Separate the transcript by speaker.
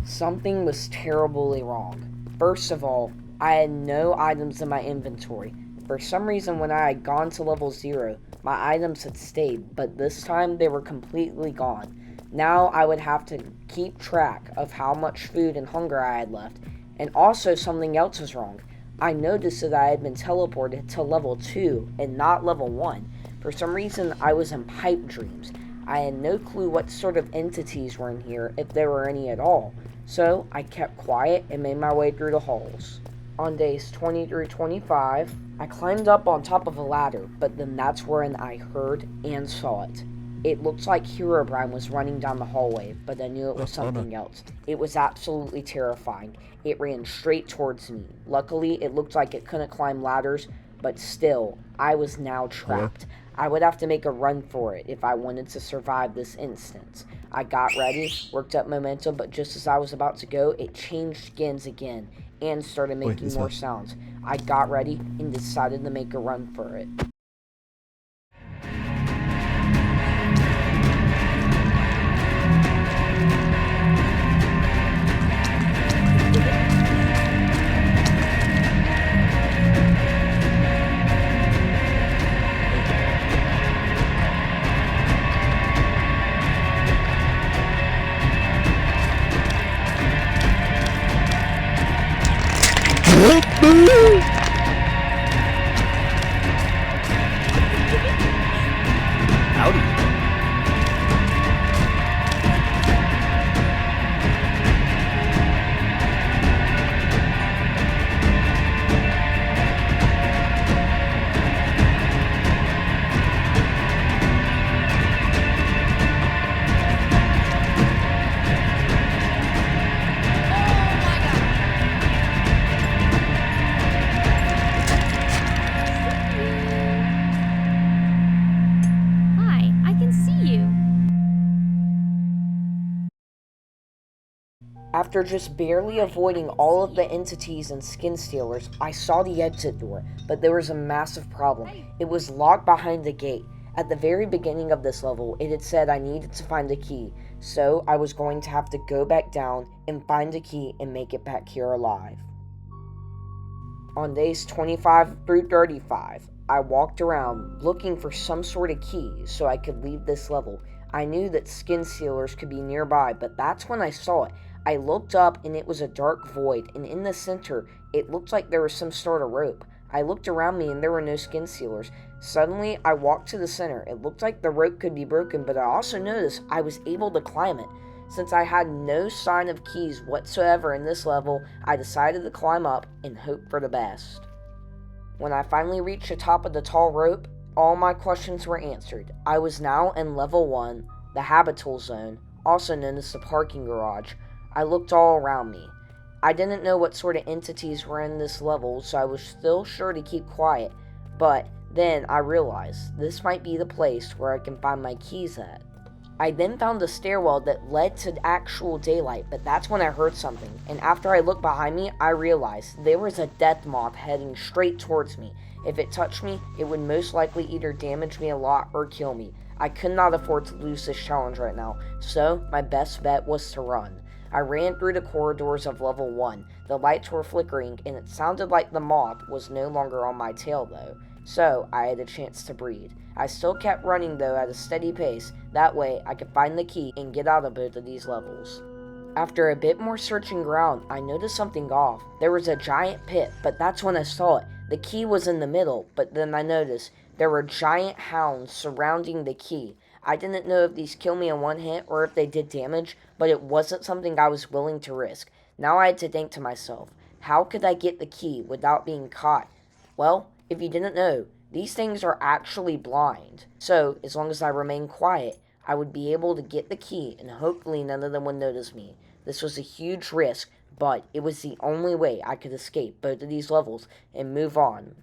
Speaker 1: Something was terribly wrong. First of all, I had no items in my inventory. For some reason, when I had gone to level 0, my items had stayed, but this time they were completely gone. Now I would have to keep track of how much food and hunger I had left. And also, something else was wrong. I noticed that I had been teleported to level 2 and not level 1. For some reason, I was in pipe dreams. I had no clue what sort of entities were in here, if there were any at all. So I kept quiet and made my way through the halls. On days 20 through 25, I climbed up on top of a ladder, but then that's when I heard and saw it. It looked like Herobrine was running down the hallway, but I knew it was something else. It was absolutely terrifying. It ran straight towards me. Luckily, it looked like it couldn't climb ladders, but still, I was now trapped. I would have to make a run for it if I wanted to survive this instance. I got ready, worked up momentum, but just as I was about to go, it changed skins again and started making more sounds. I got ready and decided to make a run for it.
Speaker 2: Howdy.
Speaker 3: Hi, I can see you.
Speaker 1: After just barely avoiding all of the entities and skin stealers, I saw the exit door, but there was a massive problem. It was locked behind the gate. At the very beginning of this level, it had said I needed to find a key, so I was going to have to go back down and find a key and make it back here alive. On days 25 through 35, I walked around looking for some sort of key so I could leave this level. I knew that skin sealers could be nearby, but that's when I saw it. I looked up and it was a dark void, and in the center, it looked like there was some sort of rope. I looked around me and there were no skin sealers. Suddenly, I walked to the center. It looked like the rope could be broken, but I also noticed I was able to climb it. Since I had no sign of keys whatsoever in this level, I decided to climb up and hope for the best. When I finally reached the top of the tall rope, all my questions were answered. I was now in level 1, the habitable zone, also known as the parking garage. I looked all around me. I didn't know what sort of entities were in this level, so I was still sure to keep quiet, but then I realized this might be the place where I can find my keys at. I then found a stairwell that led to actual daylight, but that's when I heard something, and after I looked behind me, I realized there was a death moth heading straight towards me. If it touched me, it would most likely either damage me a lot or kill me. I could not afford to lose this challenge right now, so my best bet was to run. I ran through the corridors of level 1. The lights were flickering, and it sounded like the moth was no longer on my tail though, so I had a chance to breathe. I still kept running though at a steady pace, that way I could find the key and get out of both of these levels. After a bit more searching around, I noticed something off. There was a giant pit, but that's when I saw it. The key was in the middle, but then I noticed there were giant hounds surrounding the key. I didn't know if these killed me in one hit or if they did damage, but it wasn't something I was willing to risk. Now I had to think to myself, how could I get the key without being caught? Well, if you didn't know, these things are actually blind. So, as long as I remained quiet, I would be able to get the key and hopefully none of them would notice me. This was a huge risk, but it was the only way I could escape both of these levels and move on